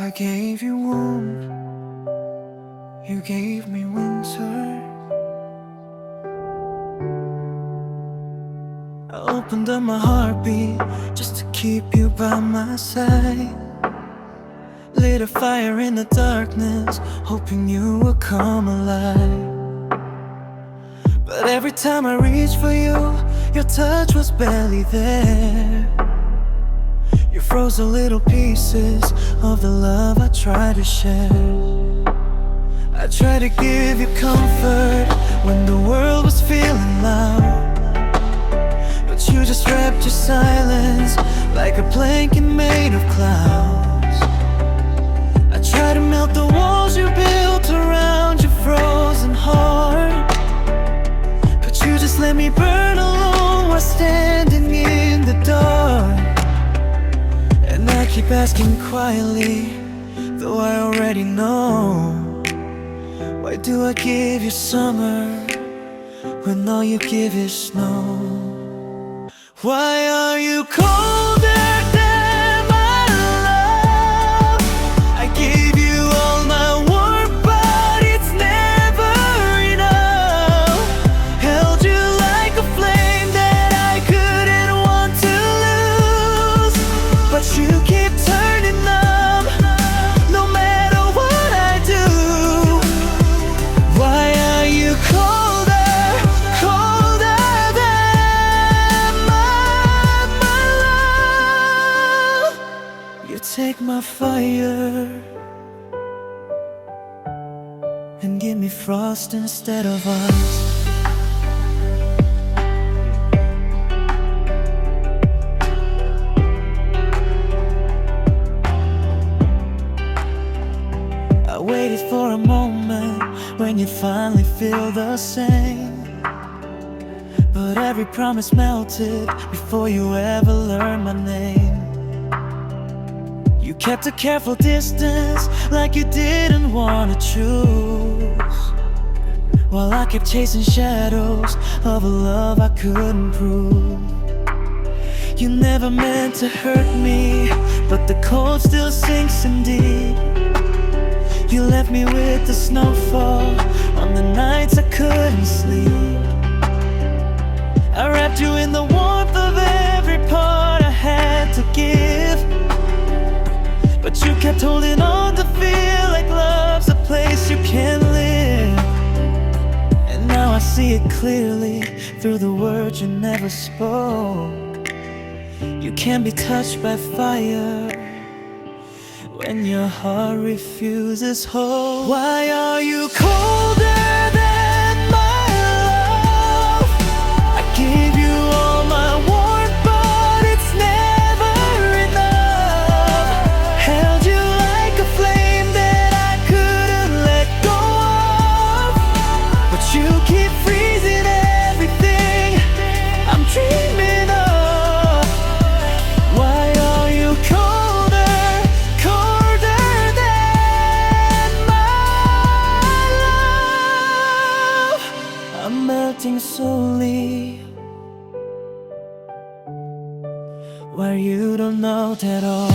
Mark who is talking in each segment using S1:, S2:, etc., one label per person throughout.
S1: I gave you warmth, you gave me winter. I opened up my heartbeat just to keep you by my side. Lit a fire in the darkness, hoping you would come alive. But every time I reached for you, your touch was barely there. You froze the little pieces of the love I tried to share. I tried to give you comfort when the world was feeling loud, but you just wrapped your silence like a blanket made of clouds. I tried to melt the walls you built around your frozen heart, but you just let me burn alone while standing in the dark. And I keep asking quietly, though I already know, why do I give you summer when all you give is snow? Why are you colder than my love? I gave you all my warmth, but it's never enough. Held you like a flame that I couldn't want to lose, but you keep turning numb no matter what I do. Why are you colder, colder than my love? You take my fire and give me frost instead of ice. I waited for a moment when you finally feel the same, but every promise melted before you ever learned my name. You kept a careful distance like you didn't want to choose, while I kept chasing shadows of a love I couldn't prove. You never meant to hurt me, but the cold still sinks in deep. You left me with the snowfall on the nights I couldn't sleep. I wrapped you in the warmth of every part I had to give, but you kept holding on to feel like love's a place you can't live. And now I see it clearly through the words you never spoke. You can't be touched by fire when your heart refuses hope. Why are you colder than my love? I gave you all my warmth, but it's never enough. Held you like a flame that I couldn't let go of, but you keep freezing everything I'm dreaming of. Why are you colder, colder than my love? I'm melting slowly where you don't know at all.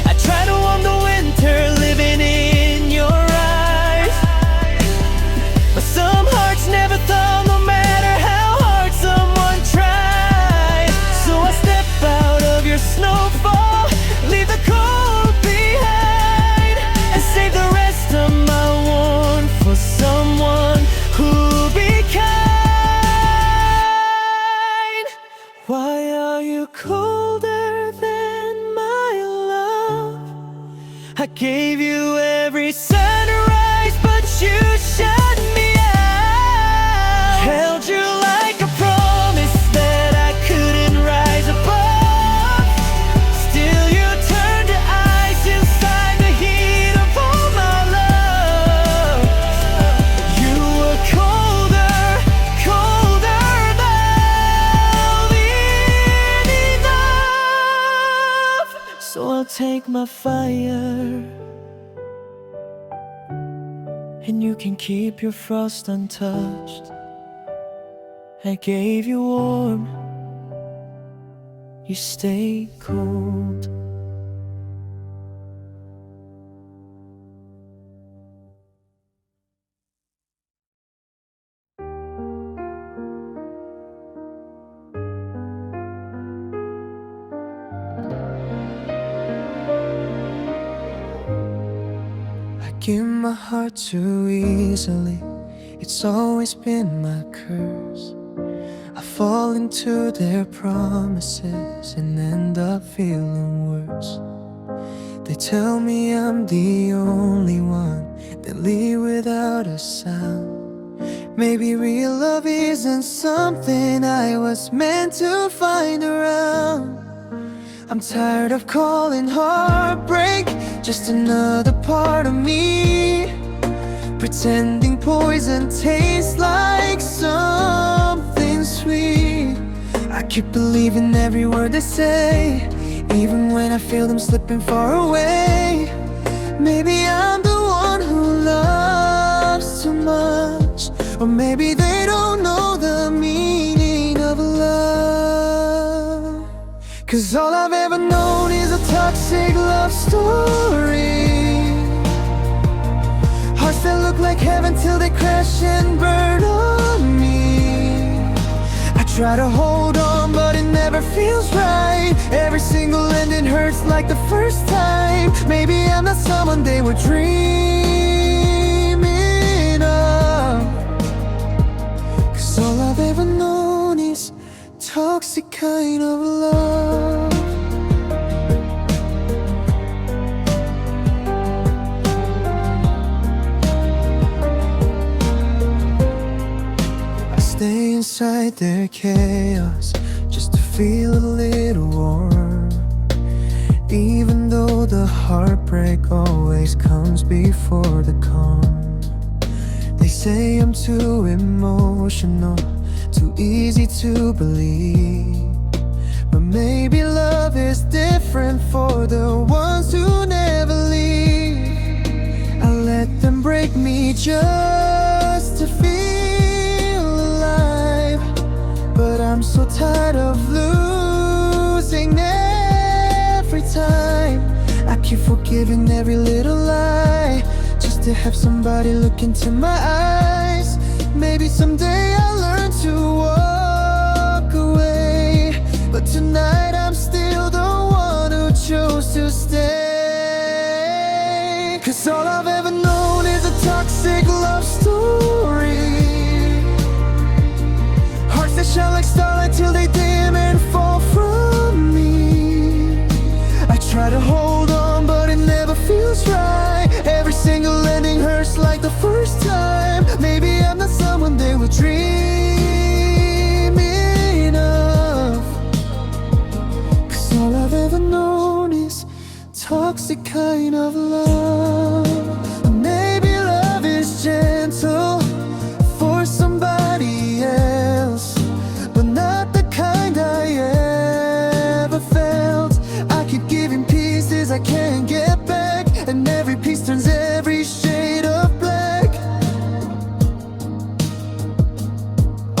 S1: I try to warm the winter living in your eyes, but some hearts never thaw no matter how hard someone tries. So I step out of your snowfall, leave the cold behind, and save the rest of my warmth for someone who'll be kind. Why are you colder than my love? I gave you every sunrise, but you shut me out. Held you like a promise that I couldn't rise above. Still you turned to ice inside the heat of all my love. You were colder, colder than enough. So I'll take my fire, and you can keep your frost untouched. I gave you warm, you stay cold. breaking my heart too easily. It's always been my curse. I fall into their promises and end up feeling worse. They tell me I'm the only one, they leave without a sound. Maybe real love isn't something I was meant to find around. I'm tired of calling heartbreak just another part of me, pretending poison tastes like something sweet. I keep believing every word they say, even when I feel them slipping far away. Maybe I'm the one who loves too much, or maybe they don't know the meaning of love. 'Cause all I've ever known is a toxic love story. Hearts that look like heaven till they crash and burn on me. I try to hold on but it never feels right. Every single ending hurts like the first time. Maybe I'm not someone they were dreaming of. 'Cause all I've ever known is toxic kind of love. I stay inside their chaos just to feel a little warm, even though the heartbreak always comes before the calm. They say I'm too emotional, too easy to believe, but maybe love is different for the ones who never leave. I let them break me just to feel alive, but I'm so tired of losing every time. I keep forgiving every little lie, just to have somebody look into my eyes. Maybe someday I'll learn to walk away, but tonight I'm still the one who chose to stay. 'Cause all I've ever known is a toxic love story. Hearts that shine like starlight till they dim and fall from me. I try to hold on but it never feels right. Every single ending hurts like the first time. Maybe I'm not someone they were dreaming of. 'Cause all I've ever known is toxic kind of love. Maybe love is gentle for somebody else, but not the kind I ever felt. I keep giving pieces I can't get back, and every piece turns every shade of black.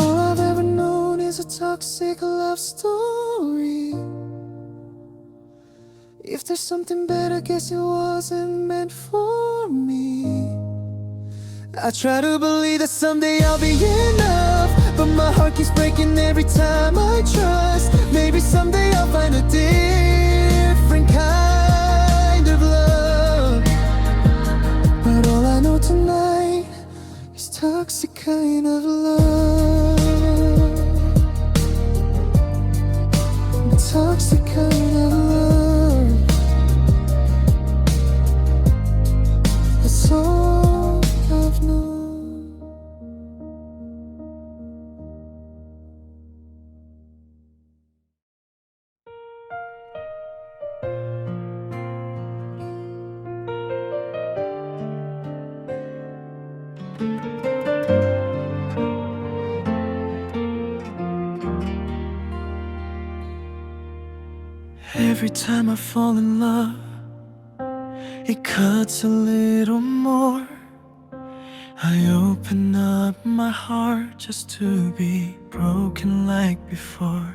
S1: All I've ever known is a toxic love story. If there's something better, guess it wasn't meant for me. I try to believe that someday I'll be enough, but my heart keeps breaking every time I trust. Maybe someday I'll find a different kind of love, but all I know tonight is toxic kind of love. Toxic kind of love. That's all I've known. Every time I fall in love, it cuts a little more. I open up my heart just to be broken like before.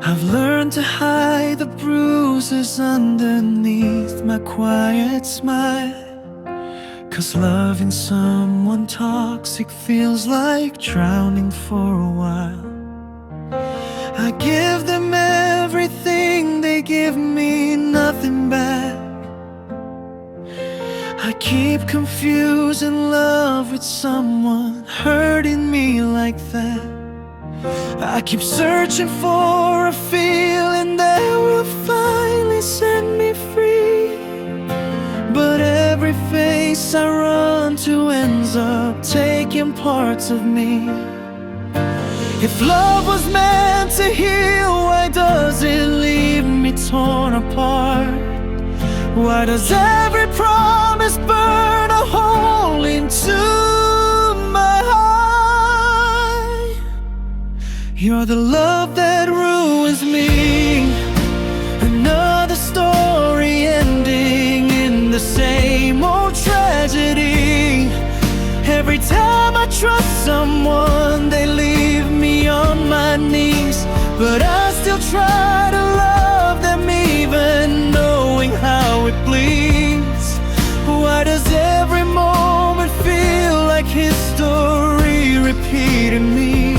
S1: I've learned to hide the bruises underneath my quiet smile, 'cause loving someone toxic feels like drowning for a while. I give them everything, they give me nothing back. I keep confused in love with someone hurting me like that. I keep searching for a feeling that will finally set me free, but every face I run to ends up taking parts of me. If love was meant to heal, why does it leave me torn apart? Why does every promise burn a hole into my heart? You're the love that ruins me. Another story ending in the same old tragedy. Every time I trust someone, they leave me on my knees, but I still try to love them even knowing how it bleeds. Why does every moment feel like history repeating me?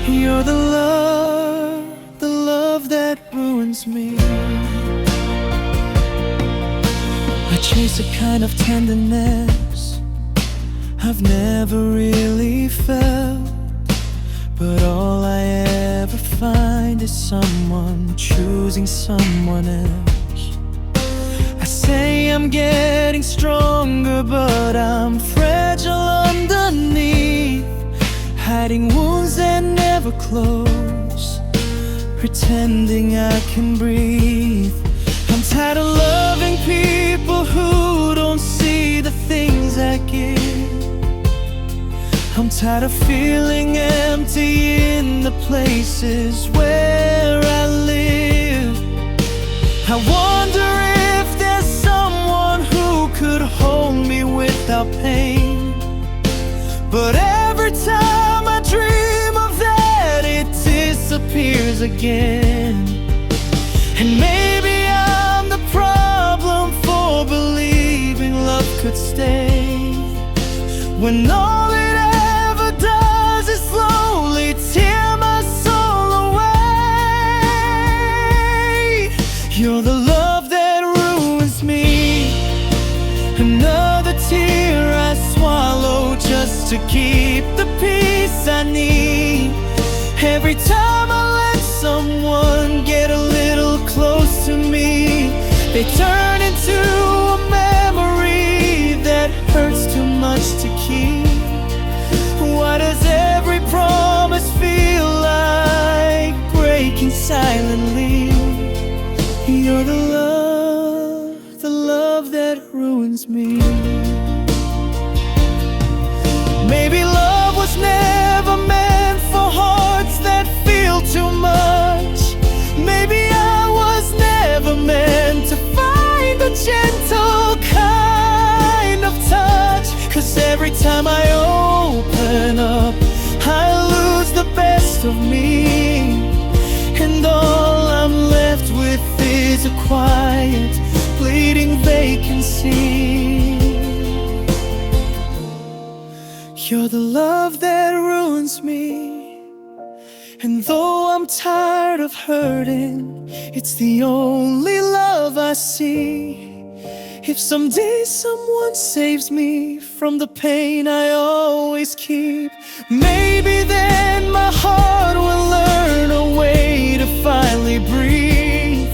S1: You're the love that ruins me. I chase a kind of tenderness I've never really felt, but all I ever find is someone choosing someone else. I say I'm getting stronger, but I'm fragile underneath, hiding wounds that never close, pretending I can breathe. I'm tired of loving people who don't see the things I give. I'm tired of feeling empty in the places where I live. I wonder if there's someone who could hold me without pain, but every time I dream of that, it disappears again. And maybe I'm the problem for believing love could stay, when all it ever does is slowly tear my soul away. You're the love that ruins me. Another tear I swallow just to keep the peace I need. Every time I let someone get a little close to me, they turn into a memory that hurts too much to keep. Why does every promise feel like breaking silently? You're the love that ruins me. Maybe love was never meant for hearts that feel too much. Maybe I was never meant to find a gentle kind of touch, 'cause every time I open up, I lose the best of me, and all I'm left with is a quiet, bleeding vacancy. You're the love that ruins me, and though I'm tired of hurting, it's the only love I see. If someday someone saves me from the pain I always keep, maybe then my heart will learn a way to finally breathe.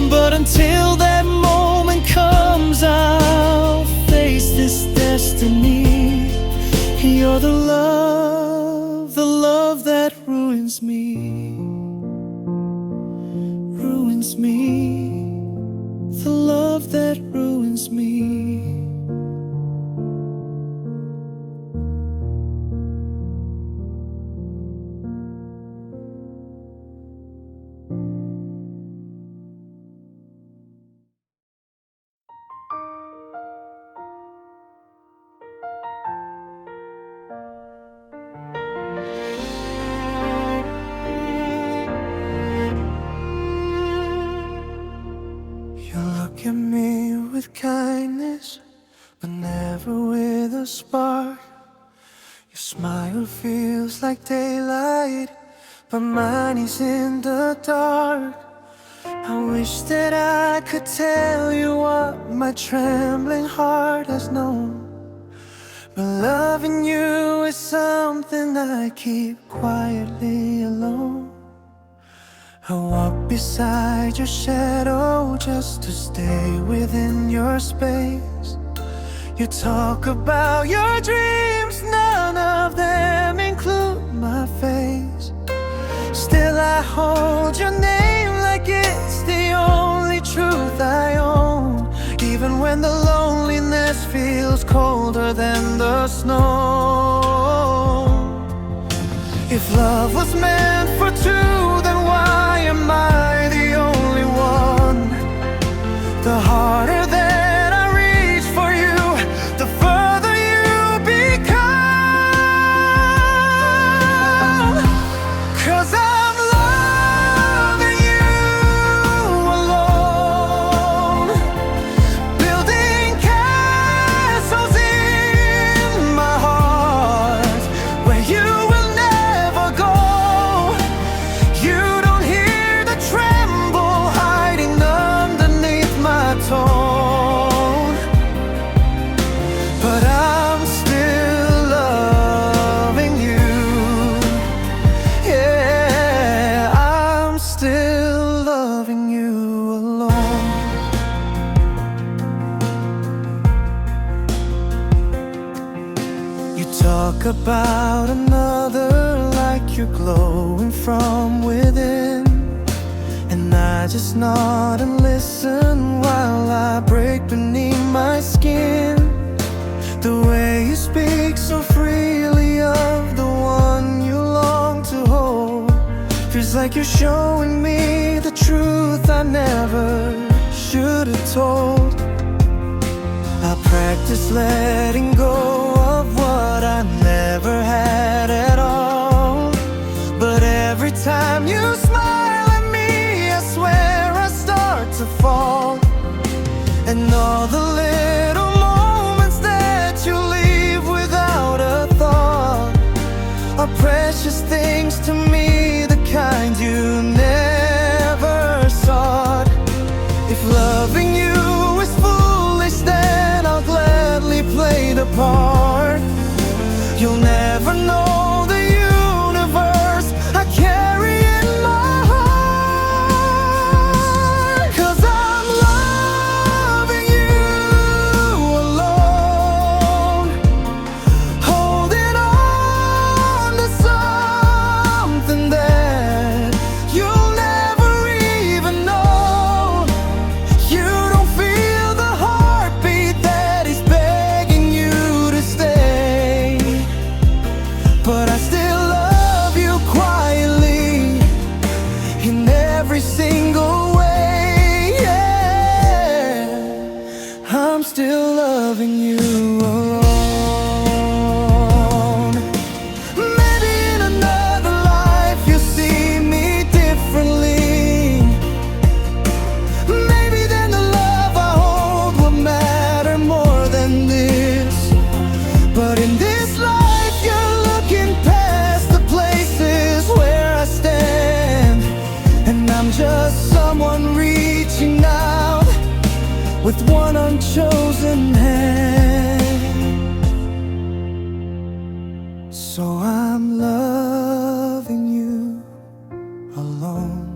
S1: But until that moment comes, I'll face this destiny. You're the love that ruins me, ruins me. The love that ruins me. Look at me with kindness, but never with a spark. Your smile feels like daylight, but mine is in the dark. I wish that I could tell you what my trembling heart has known, but loving you is something I keep quietly alone. I walk beside your shadow just to stay within your space. You talk about your dreams, none of them include my face. Still I hold your name like it's the only truth I own, even when the loneliness feels colder than the snow. If love was meant for two, then why am I the only one? The harder that I reach for you, the further you become. 'Cause I'm loving you alone, building castles in my heart where you will never go. You don't hear the tremble hiding underneath my tone, but I'm still loving you. Yeah, I'm still loving you alone. You talk about another like you're glowing from within, and I just nod and listen while I break beneath my skin. The way you speak so freely of the one you long to hold feels like you're showing me the truth I never should have told. I practice letting go of what I never had at all, but every time you smile at me, I swear I start to fall. And all the little moments that you leave without a thought are precious things to me, the kind you never sought. If loving you is foolish, then I'll gladly play the part. You'll never know the universe I carry in my heart. 'Cause I'm loving you alone, holding on to something that you'll never even know. You don't feel the heartbeat that is begging you to stay, but I still love you quietly in every single way. Yeah, I'm still loving you alone. Maybe in another life you'll see me differently. Maybe then the love I hold will matter more than this. But in this life you're looking past the places where I stand, and I'm just someone reaching out with one unchosen hand. So I'm loving you alone,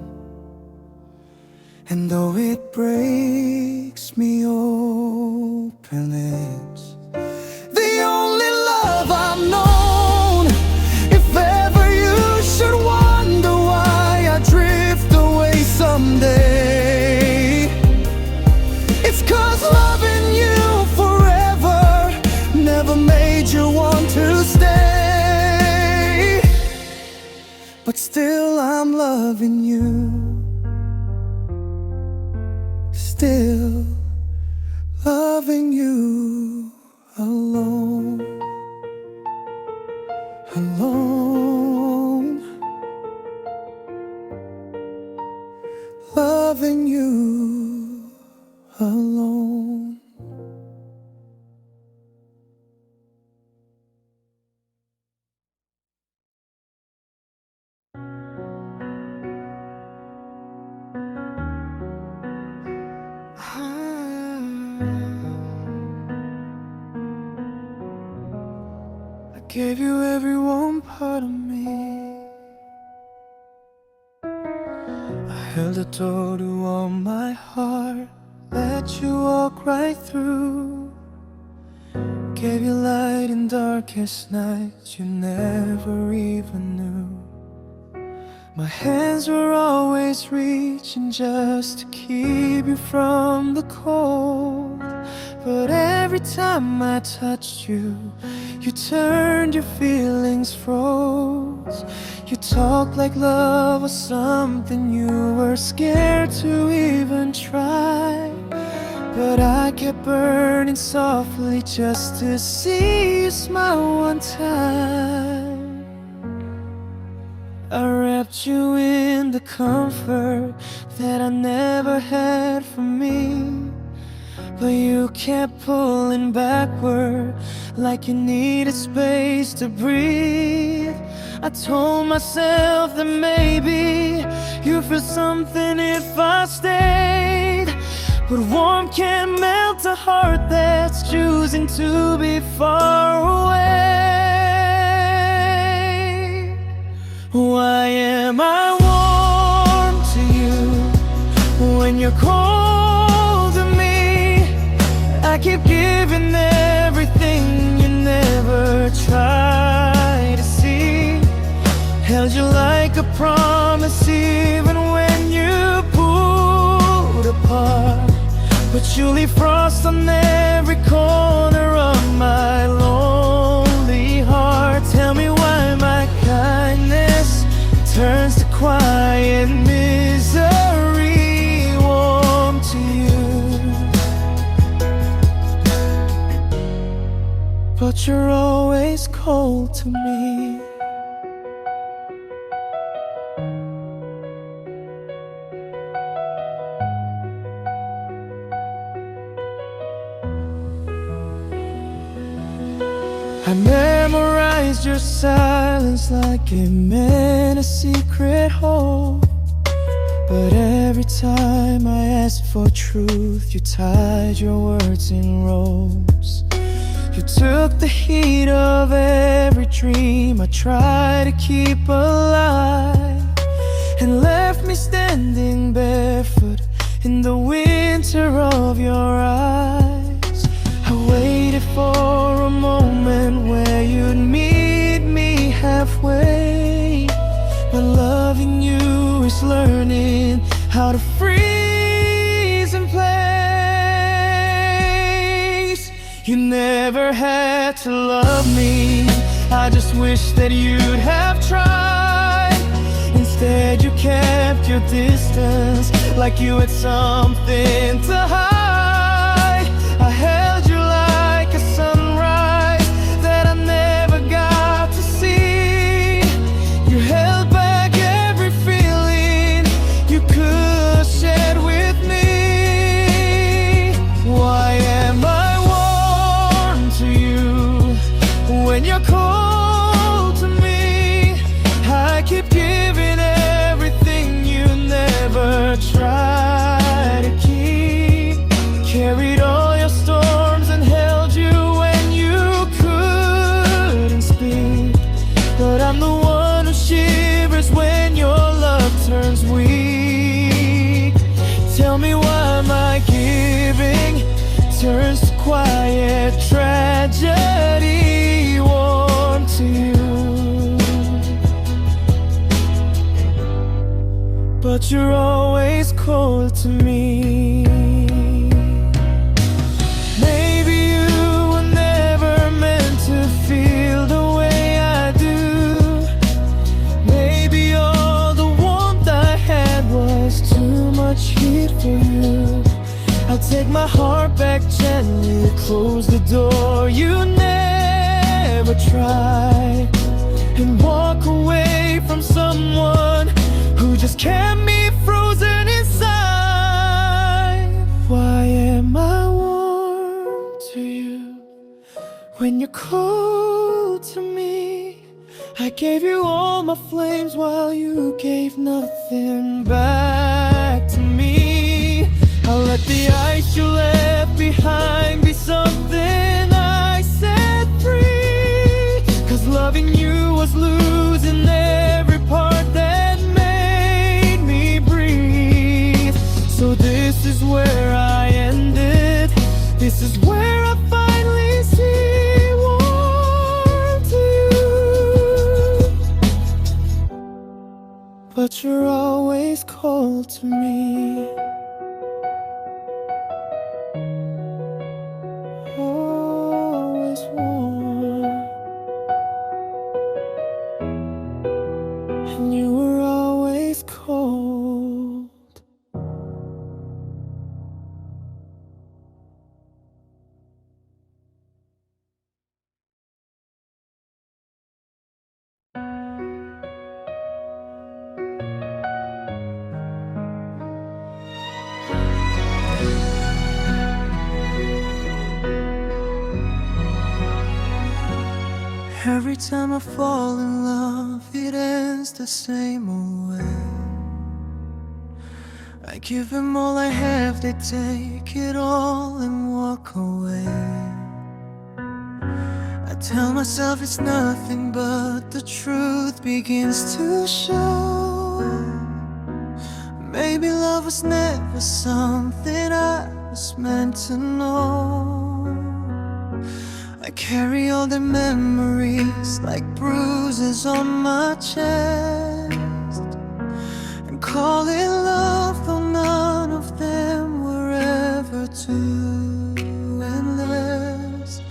S1: and though it breaks me open, it's the only love I've known. If ever you should wonder why I drift away someday, it's 'cause loving you forever never made you want to stay. But still I'm loving you, still loving you alone, alone, loving you alone. gave you every one part of me. I held the door to all my heart, let you walk right through. Gave you light in darkest nights you never even knew. My hands were always reaching just to keep you from the cold. But every time I touched you, you turned, your feelings froze. You talked like love was something you were scared to even try. But I kept burning softly just to see you smile one time. I wrapped you in the comfort that I never had for me. But you kept pulling backward like you needed space to breathe. I told myself that maybe you'd feel something if I stayed. But warmth can't melt a heart that's choosing to be far away. Why am I warm to you when you're cold to me? I keep giving everything you never tried to see. Held you like a promise even when you pulled apart. But you leave frost on every corner of my lonely heart. Tell me why my kindness turns to quiet misery. Warm to you, but you're always cold to me. I memorized your silence like it meant a secret hope. But every time I asked for truth, you tied your words in ropes. You took the heat of every dream I tried to keep alive, and left me standing barefoot in the winter of your eyes. I waited for a moment where you'd meet me halfway. But loving you is learning how to freeze in place. You never had to love me, I just wish that you'd have tried. Instead you kept your distance like you had something to hide. I held you like a sunrise that I never got to see. You held back every feeling you could share with me. Why am I warm to you when you're cold to me? I keep giving everything you never tried to keep. Carried all your storms and held you when you couldn't speak. But I'm the one who shivers when your love turns weak. Tell me why my giving turns to quiet tragedy. Warm to you, but you're always cold to me. Maybe you were never meant to feel the way I do. Maybe all the warmth I had was too much heat for you. I'll take my heart back gently, close the door you never tried, and walk away from someone who just kept me frozen inside. Why am I warm to you when you're cold to me? I gave you all my flames while you gave nothing back to me. I'll let the ice you left behind be something I set free. 'Cause This is where I ended. This is where I finally see warm to you. But you're always cold to me. Always warm. And you were always cold. Every time I fall in love, it ends the same old way. I give them all I have, they take it all and walk away. I tell myself it's nothing, but the truth begins to show. Maybe love was never something I was meant to know. I carry all the memories like bruises on my chest, and call it love, though none of them were ever too endless.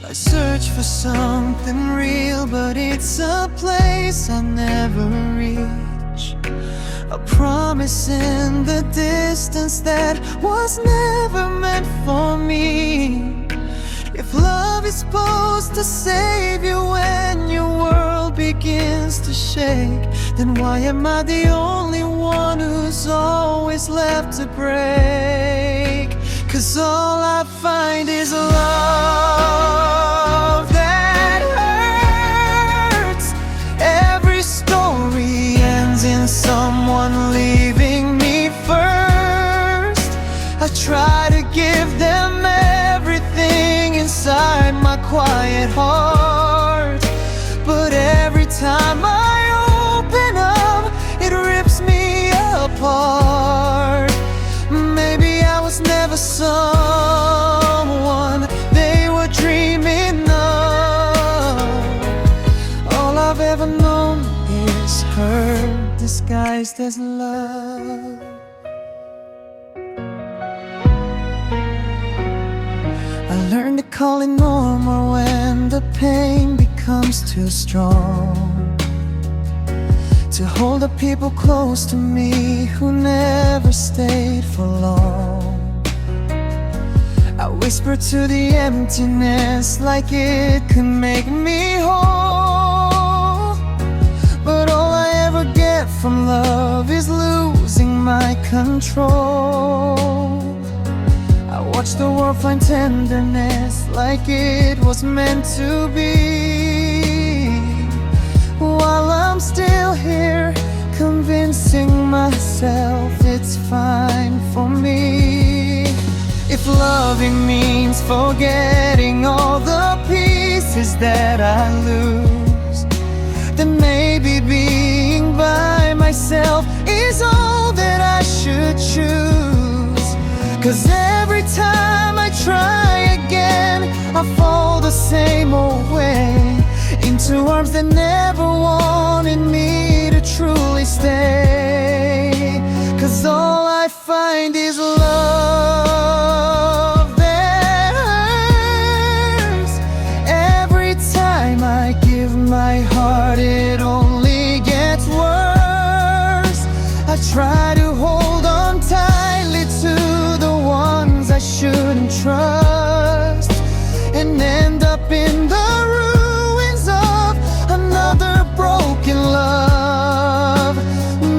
S1: I search for something real, but it's a place I never reach. A promise in the distance that was never meant for me. If love is supposed to save you when your world begins to shake, then why am I the only one who's always left to break? 'Cause all I find is love that hurts. Every story ends in someone leaving me first. I try to give them everything inside my quiet heart, but every time I open up, it rips me apart. Maybe I was never someone they were dreaming of. All I've ever known is hurt disguised as love. I learned to call it normal when the pain becomes too strong, to hold the people close to me who never stayed for long. I whisper to the emptiness like it could make me whole, but all I ever get from love is losing my control. I watch the world find tenderness like it was meant to be, while I'm still here convincing myself it's fine for me. If loving means forgetting all the pieces that I lose, then maybe being by myself is all that I should choose. 'Cause every time I try again, I fall the same old way, into arms that never wanted me to truly stay. 'Cause all I find is love that hurts. Every time I give my heart, it only gets worse. I try to hold on tightly to the ones I shouldn't trust, and end up in the ruins of another broken love.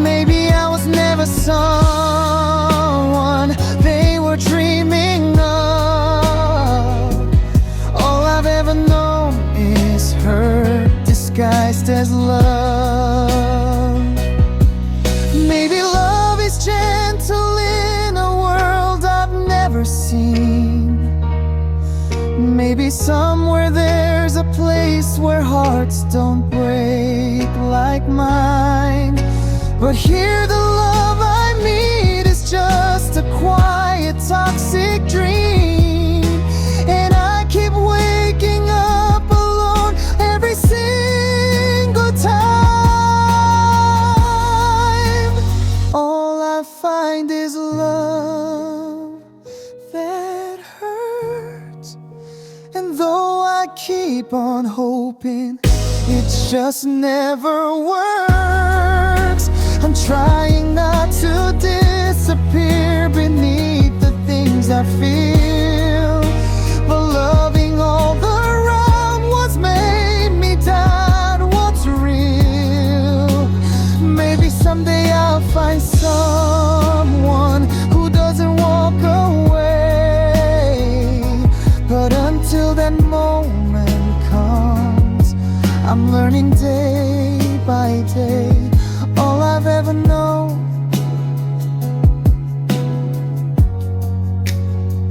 S1: Maybe I was never someone they were dreaming of. All I've ever known is hurt disguised as love. Maybe love is gentle in a world I've never seen. Maybe somewhere there's a place where hearts don't break like mine. But here the love I meet is just a quiet toxic dream, and I keep waking up alone every single time. All I find is love that hurts, and though I keep on hoping, it just never works. I'm trying not to disappear beneath the things I feel, but loving all around what's made me doubt what's real. Maybe someday I'll find someone who doesn't walk away, but until that moment comes, I'm learning day by day. All I've ever known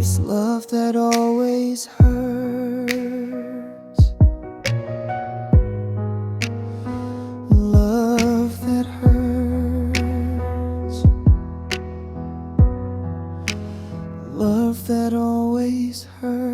S1: is love that always hurts. Love that hurts. Love that always hurts.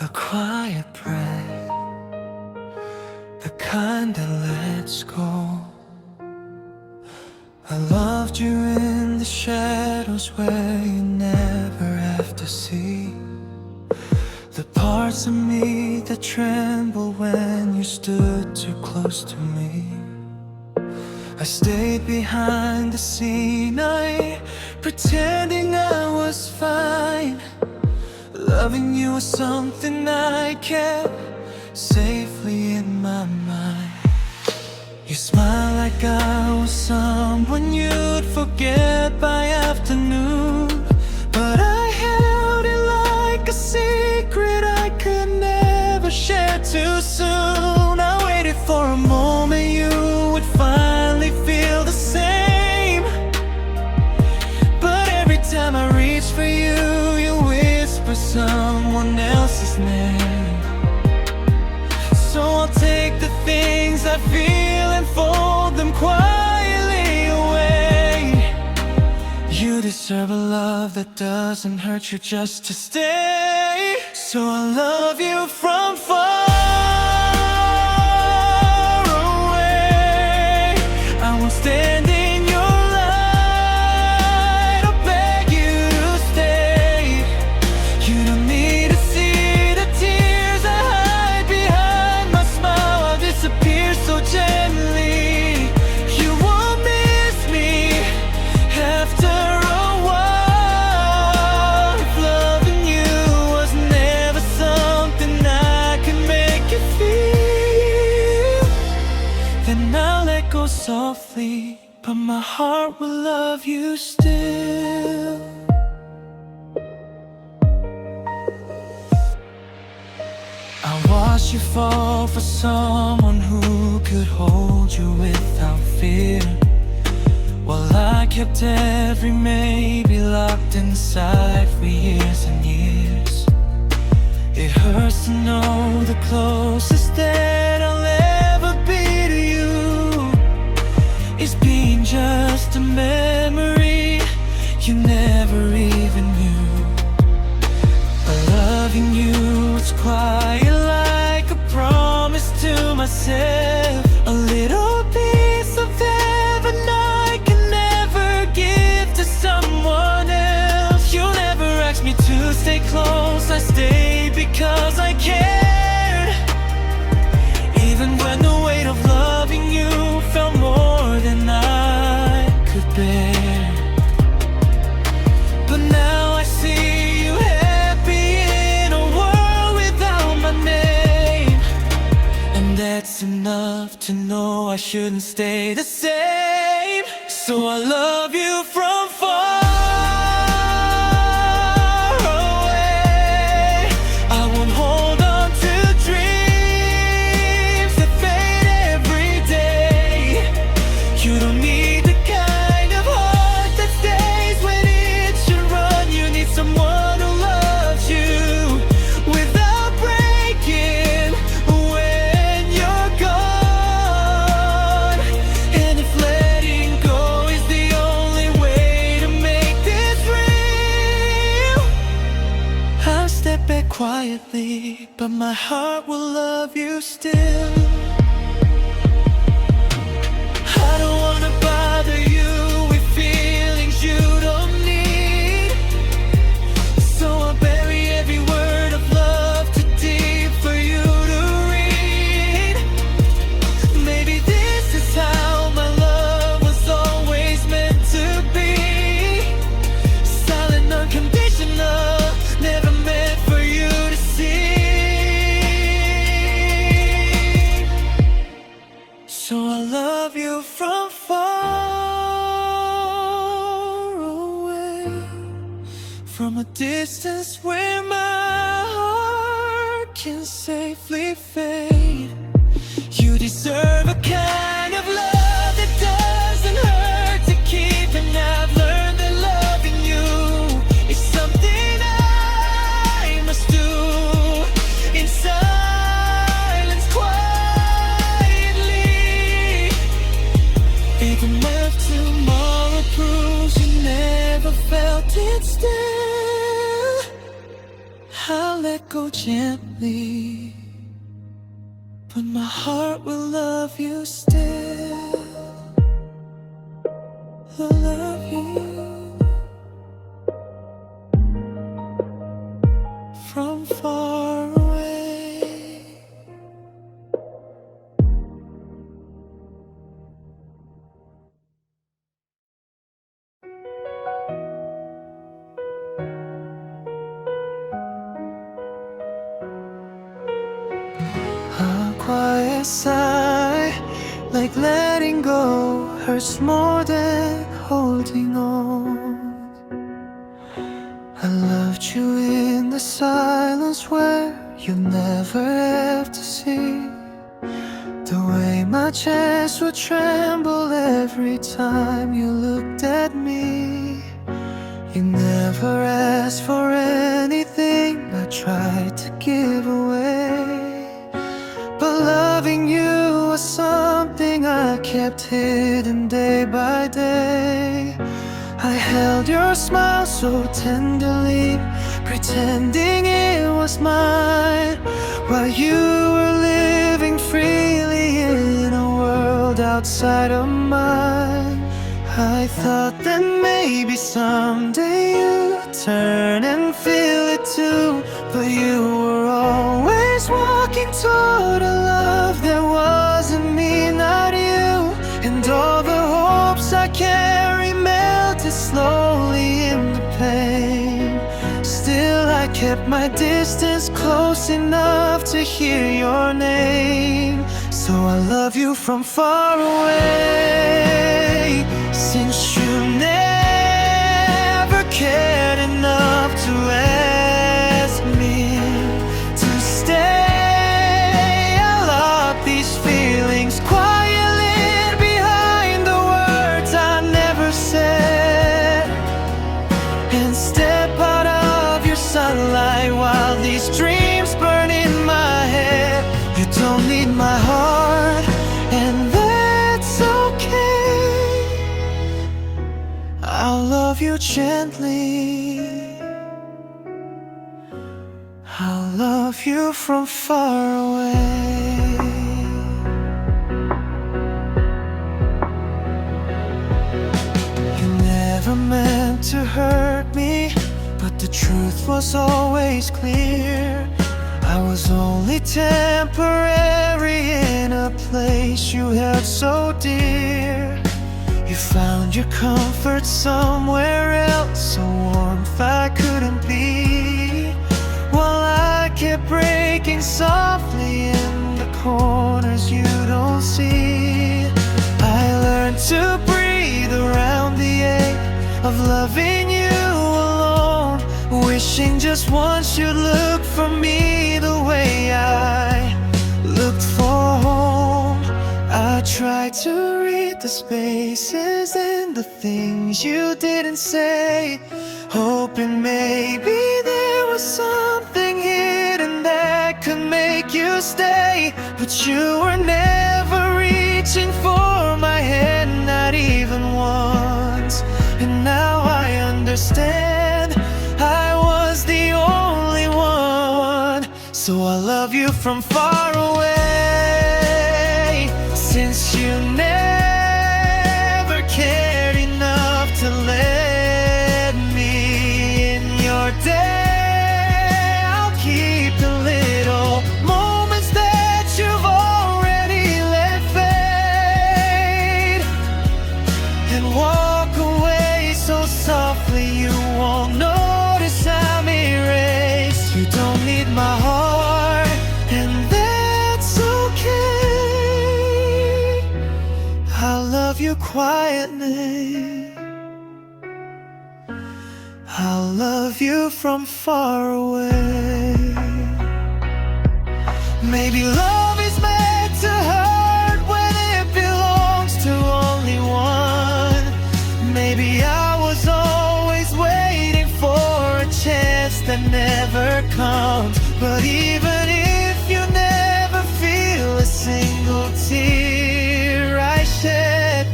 S1: A quiet breath, the kind that lets go. I loved you in the shadows where you never have to see the parts of me that tremble when you stood too close to me. I stayed behind the scene, pretending I was fine. Loving you was something I kept safely in my mind. You smiled like I was someone you'd forget by afternoon, but I held it like a secret I could never share too soon. I waited for a moment you would finally feel the same, but every time I reached for you, for someone else's name. So I'll take the things I feel and fold them quietly away. You deserve a love that doesn't hurt you just to stay. So I love you from far away. I won't stand in your light. I'll beg you to stay. You don't need to see the tears I hide behind my smile. I'll disappear so gently. You won't miss me after a while. If loving you was never something I could make you feel, then I'll let go softly, but my heart will love you still. I watched you fall for someone who could hold you without fear, while I kept every maybe locked inside for years and years. It hurts to know the closest that I'll ever be to you is being just a memory you never even knew. But loving you is quiet like a promise to myself, a little piece of heaven I can never give to someone else. You never asked me to stay close, I stayed because I cared, even when the weight of loving you felt more than I could bear. But now I see you happy in a world without my name, and that's enough to know I shouldn't stay the same. So I love you from far away. I won't hold on to dreams that fade every day. You don't need the kind of heart that stays when it should run. You need someone who loves quietly, but my heart will love you still. I don't wanna bother you with feelings you don't need, so I'll bury every word of love too deep for you to read. Maybe this is how my love was always meant to be. Silent, unconditional, never meant for you to see. So I love you from far away, from a distance where my heart can safely fade. You deserve a kind of love that doesn't hurt to keep, and I've learned that loving you is something I must do in silence, quietly. Even if tomorrow proves you never felt it still, I'll let go gently, but my heart will love you still. I'll love you from far away. A quiet sigh, like letting go, hurts more than holding on. I loved you in the silence where you never have to see. The way my chest would tremble every time you looked at me. You never asked for anything I tried to give away, but loving you was something I kept hidden day by day. I held your smile so tenderly, pretending it was mine, while you were living freely in a world outside of mine. I thought that maybe someday you'd turn and feel it too, but you were always walking toward a love that wasn't me, not you. And all the hopes I carry melted slowly in the pain. Still I kept my distance close enough to hear your name. So I love you from far away, since you never cared enough to ask me to stay. I locked these feelings quietly behind the words I never said, and step out of your sunlight while these dreams burn in my head. You don't need my heart, and that's okay. I'll love you gently. I'll love you from far away. You never meant to hurt me, but the truth was always clear. I was only temporary in a place you held so dear. You found your comfort somewhere else, a warmth I couldn't be, while I kept breaking softly in the corners you don't see. I learned to breathe around the ache of loving you alone, wishing just once you'd look for me the way I looked for home. I tried to read the spaces in the things you didn't say, hoping maybe there was something hidden that could make you stay. But you were never reaching for my hand, not even once. And now I understand I was the only one. So I love you from far away, since you never cared enough to let me in your day. I'll keep the little moments that you've already let fade, and walk away so softly you won't notice I'm erased. You don't need my heart, and that's okay. I love you quietly, I love you from far away. Maybe love is meant to hurt when it belongs to only one. Maybe I was always waiting for a chance that never comes. But even if you never feel a single tear I shed,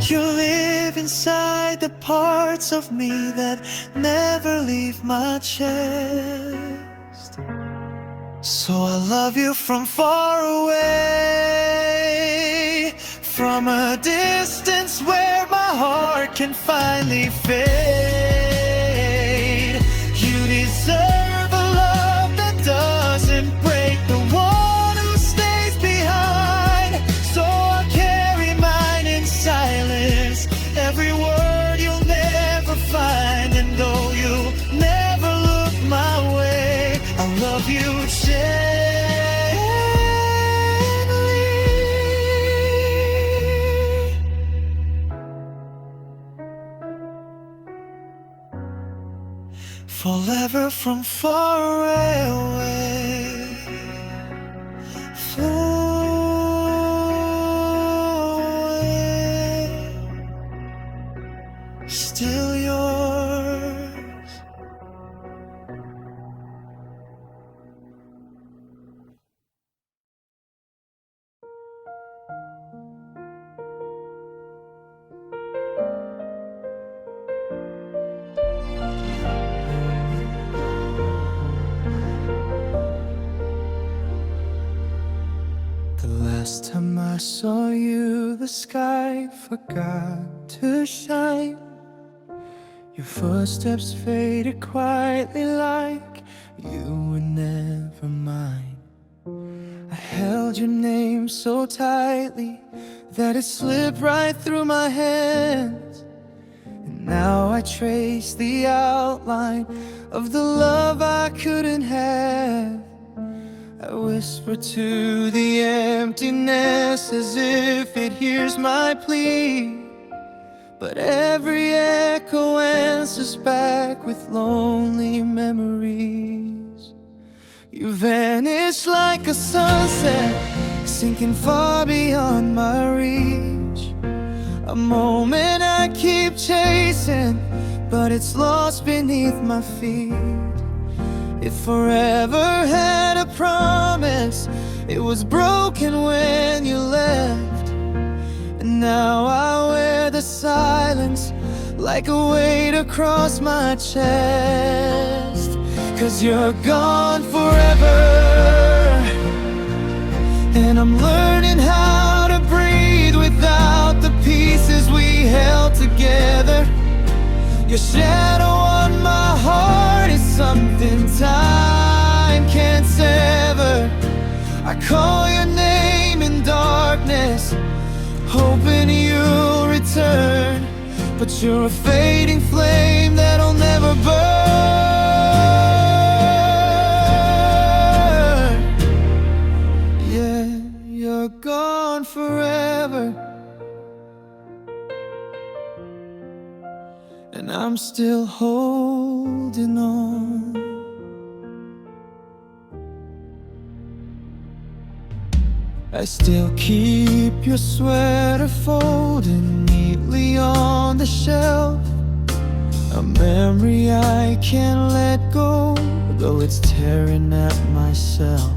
S1: you live inside the parts of me that never leave my chest. So I love you from far away, from a distance where my heart can finally fade. You deserve a love that doesn't break the one who stays behind. So I carry mine in silence, every word you'll never find. And though you never look my way, I love you forever from far away, far away, still yours. Last time I saw you, the sky forgot to shine. Your footsteps faded quietly like you were never mine. I held your name so tightly that it slipped right through my hands. And now I trace the outline of the love I couldn't have. I whisper to the emptiness as if it hears my plea, but every echo answers back with lonely memories. You vanish like a sunset, sinking far beyond my reach. A moment I keep chasing, but it's lost beneath my feet. If forever had a promise, it was broken when you left. And now I wear the silence like a weight across my chest. 'Cause you're gone forever, and I'm learning how to breathe without the pieces we held together. Your shadow on my heart is something time can't sever. I call your name in darkness, hoping you'll return, but you're a fading flame that'll never burn. Yeah, you're gone forever, and I'm still holding on. I still keep your sweater folded neatly on the shelf, a memory I can't let go, though it's tearing at myself.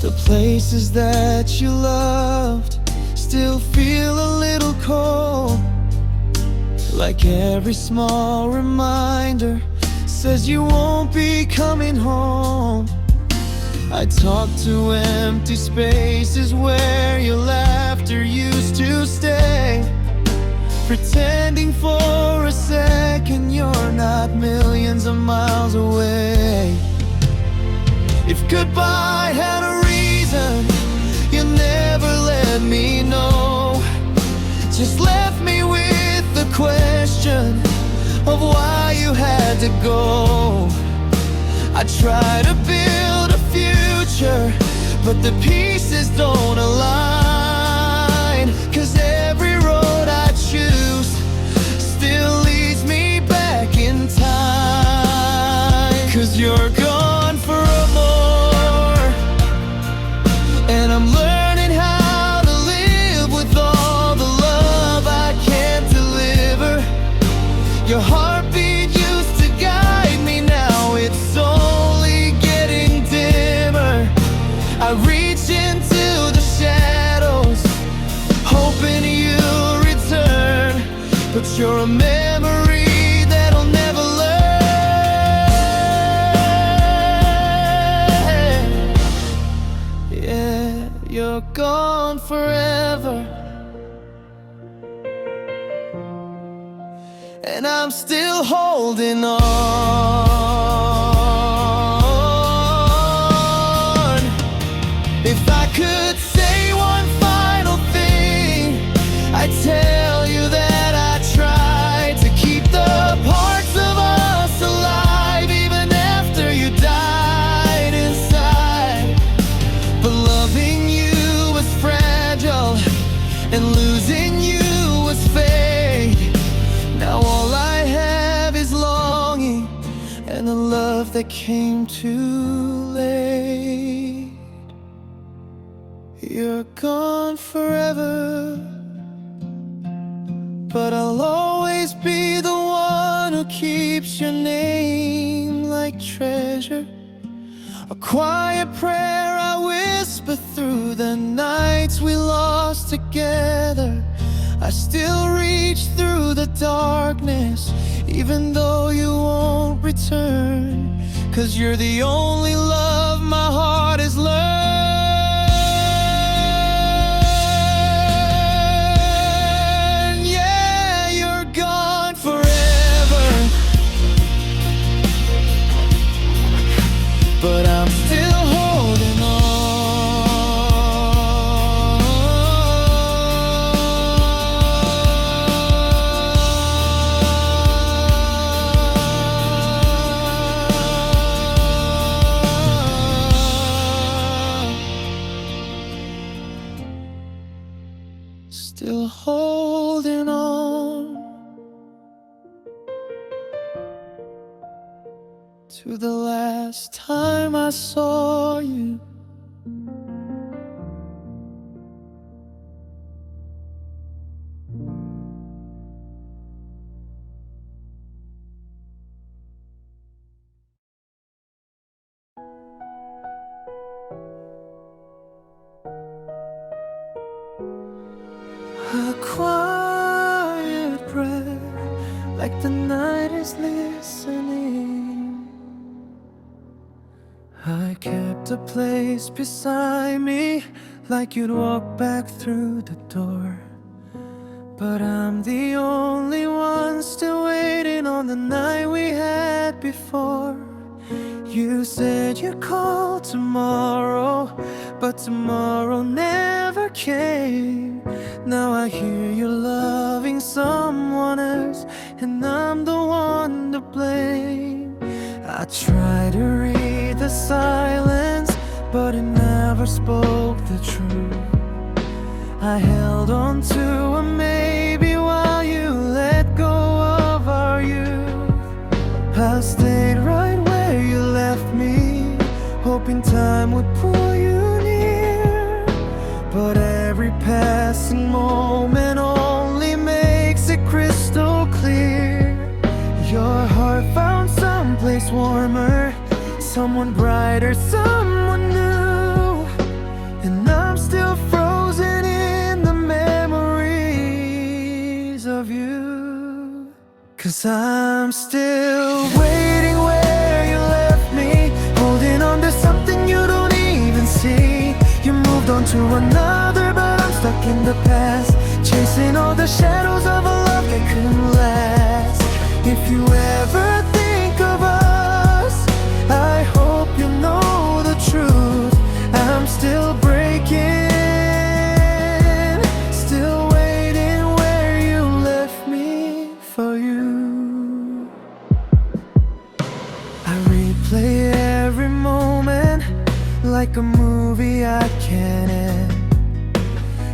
S1: The places that you loved still feel a little cold, like every small reminder says you won't be coming home. I talk to empty spaces where your laughter used to stay, pretending for a second you're not millions of miles away. If goodbye had a reason, you never let me know. Just left me with the question of why you had to go. I try to build a future, but the pieces don't align. 'Cause every road I choose still leads me back in time. 'Cause you're gone forevermore, and I'm learning how to live with all the love I can't deliver. Your heartbeat used to guide me, now it's only getting dimmer. I reach into the shadows, hoping you'll return, but you're a memory that'll never learn. Yeah, you're gone forever, and I'm still holding on. If I could say one final thing, I'd tell you that I tried to keep the parts of us alive even after you died inside. But loving you was fragile, and losing you was fake. Now all I have is longing and a love that came too late. You're gone forever, but I'll always be the one who keeps your name like treasure. A quiet prayer I whisper through the nights we lost together. I still reach through the darkness, even though you won't return. 'Cause you're the only love my heart has learned. Yeah, you're gone forever, but I'm still holding on. Still holding on to the last time I saw you. A quiet prayer, like the night is listening. I kept a place beside me, like you'd walk back through the door. But I'm the only one still waiting on the night we had before. You said you'd call tomorrow, but tomorrow never came. Now I hear you're loving someone else, and I'm the one to blame. I try to read the silence, but it never spoke the truth. I held on to a maybe while you let go of our youth. I stayed right where you left me, hoping time would pull you near. But every passing moment only makes it crystal clear. Your heart found someplace warmer, someone brighter, someone new. And I'm still frozen in the memories of you. 'Cause I'm still waiting where you left me, holding on to something you don't to another, but I'm stuck in the past, chasing all the shadows of a love that couldn't last. If you ever think of us, I hope you know the truth. I'm still breaking, still waiting where you left me for you. I replay every moment like a movie I can't end.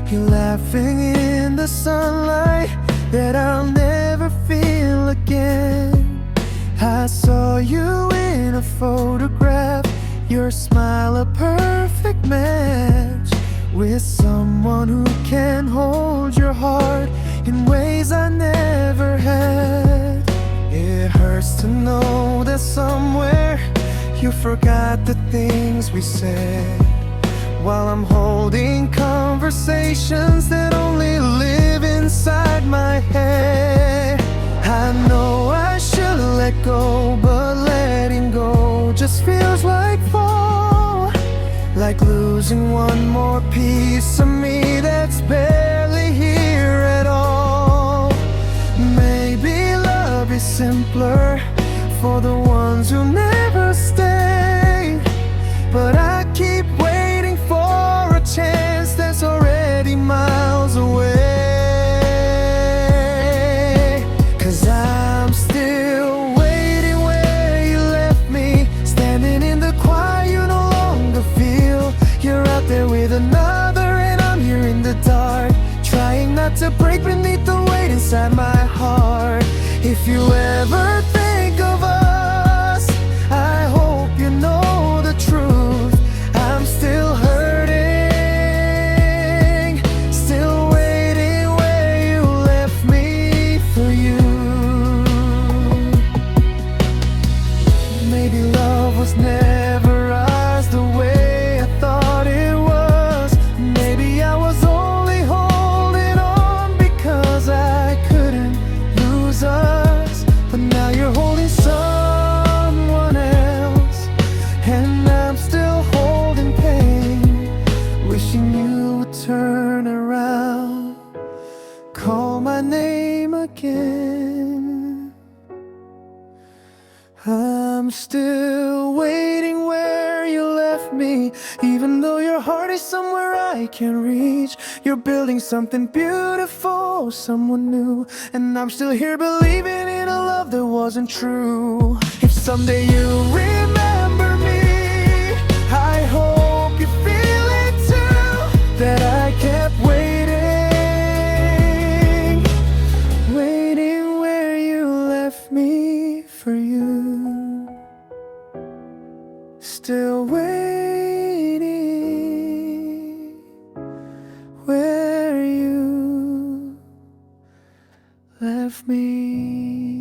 S1: You're laughing in the sunlight that I'll never feel again. I saw you in a photograph, your smile a perfect match with someone who can hold your heart in ways I never had. It hurts to know that somewhere you forgot the things we said, while I'm holding conversations that only live inside my head. I know I should let go, but letting go just feels like fall, like losing one more piece of me that's barely here at all. Maybe love is simpler for the ones who never stay, but I keep waiting for a chance that's already miles away. 'Cause I'm still waiting where you left me, standing in the quiet you no longer feel. You're out there with another and I'm here in the dark, trying not to break beneath the weight inside my heart. If you ever think of us, I hope you know the truth. I'm still hurting, still waiting where you left me for you. Maybe love was never ours the way I thought it was. Maybe I was only holding on because I couldn't lose us. But now you're holding someone else, and I'm still holding pain, wishing you would turn around, call my name again. I'm still waiting where you left me, even though your heart is somewhere I can't reach. You're building something beautiful, someone new, and I'm still here believing in a love that wasn't true. If someday you remember me, I hope you feel it too, that I kept waiting, waiting where you left me for you. Still waiting where you left me.